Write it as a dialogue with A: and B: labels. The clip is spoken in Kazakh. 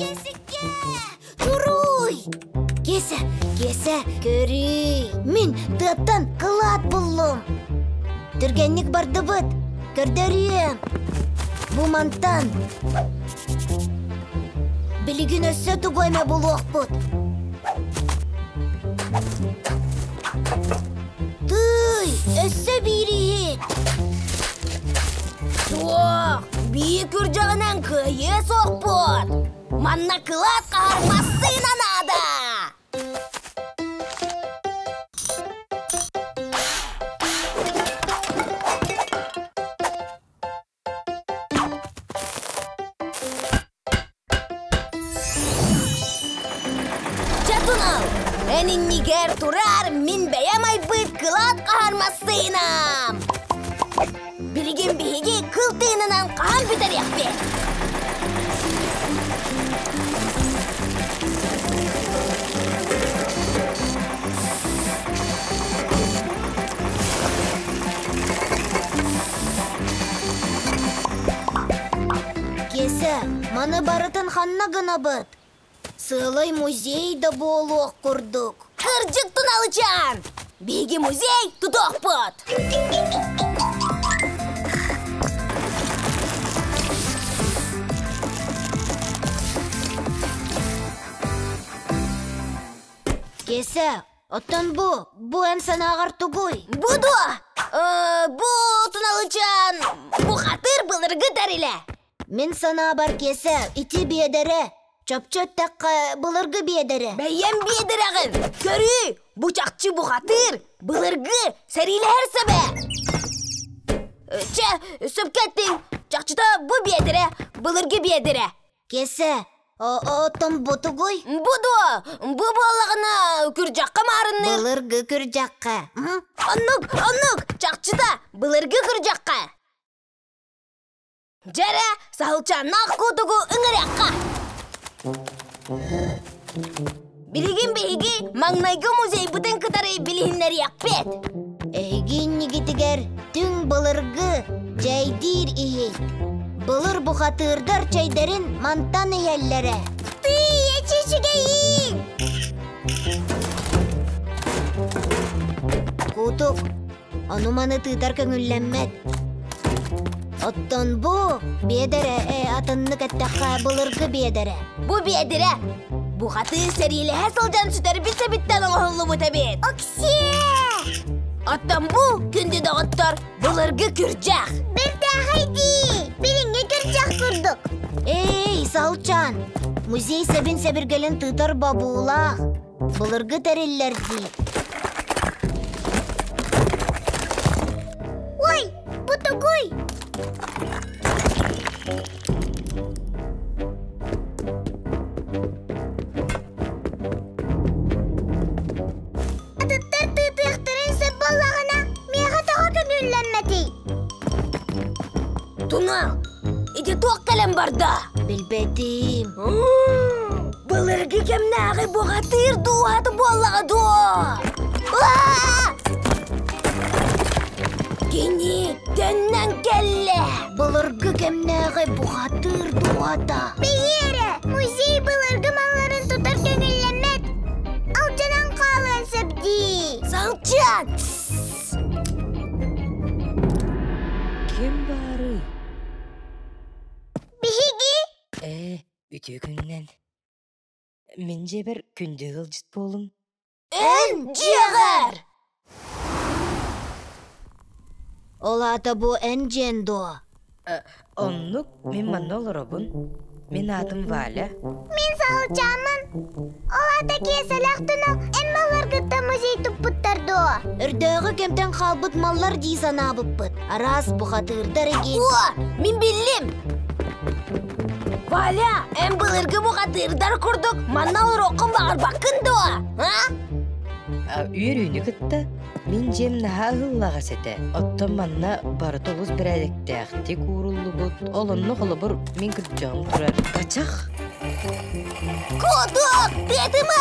A: Кесікке! Туруй! Кесе, көрі! Мен тыттан қылат бұлым. Түргенник барды бұд. Көрдерем. Бұмантан. Білігін өсі тұғойме бұлуқ бұд. Тый, өсі бірейт. Соқ, бейік үржағынан көйе соқ бұд. Манна қылат қармасынан ада. Жатунал, әнін нигер тұрар, мен бәйамай бұд қылат қармасынан. Білген бейге қыл тейінінен қан бітер яқпе. Кесі, маны барытын ханна гына бұд. Сылай музейді болуық құрдық. Кыржық Туналычан! Бейге музей тұдық бұд. Кесі, оттан бұ ән санағар тұғой. Бұду! Бұ Туналычан, бұ қатыр бұлырғы дәрілі. Мен сана бар Кесі, ити бедері. Чөп-чөт таққа бұлырғы бедері. Бәйен бедерағын. Көрі, бұ чақчы бұ қатыр, бұлырғы сәрілі әрсі бә. Сөп кәттің, чақчыда бұ бедері, бұлырғы бедері. Кесі, оттан бұты ғой? Бұду, бұ болағына күр жаққа марыныр. Бұлырғы күр жаққа. Анық, чақчыда бұлырғы күр жаққа. Жәрі, сағылчаннақ көтігі үңір яққа. Білген бейге маңнайғы музей бұтын қытары білігінлері яқпет. Әйген негетігер түң бұлырғы жайдир ихек. Бұлыр бұқатырдар чайдарын мантан ияллары. Тый, ечешігейін! Құтық, ануманы тыдар көңілленмет. Оттон бұ бедері атынны кәттіққа бұлырғы бедері. Бұ бедері, бұ қаты сәрелі әсілден сүтер бітсе біттен оғылы бұта бет. Оксе! Оттон бұ күнді дағыттар бұлырғы күржақ. Бірді қайди, бірінге күржақ күрдік. Эй, Салчан, музей сәбін сәбіргелін тұтар бабулақ. Бұлырғы тәрелілер дейді. Ой, бұ тұғой! Атыттар тыйтықтырын сөп болағына меға таға көңілленмәдей. Тунал, иде тоқ кәлем барда. Білбәдім. Бұлырғы кемнағы бұғатыр дуаты болаға дуа. Кені тәннен кәлі. Бұлырғы кемнағы бұғатыр дуата. Бейері, музей бұлырғы маларын тұтар көңілленмет. Алчанан қалын сөпді. Салчан!
B: Кем бары?
A: Бейгі?
B: Үте күннен. Мен жебір күнді ғылжыт болым.
A: Ән жеғар! Ола ата бұ ән жендо.
B: Онлық мен манна оларабын. Мен атым Валя.
A: Мен Салчамын. Ола ата кеселақтыны әммалар күтті музей тұппыттарды. Үрдіғі кемтен қалбыт маллар дейсан абыппыт. Арас бұқатырдар екен. Мен білім. Валя, әм бұлырғы бұқатырдар күрдік. Манна олар оқын бағар бақынды.
B: Үйерүйіні күтті. Мен жем наға ғыллаға сәті. Оттан манна бары тоғыз бір әлікті әқті көрілі бұд. Олынны қолы бұр мен күтжағым тұрар. Қачақ?
A: Құдық! Бетімі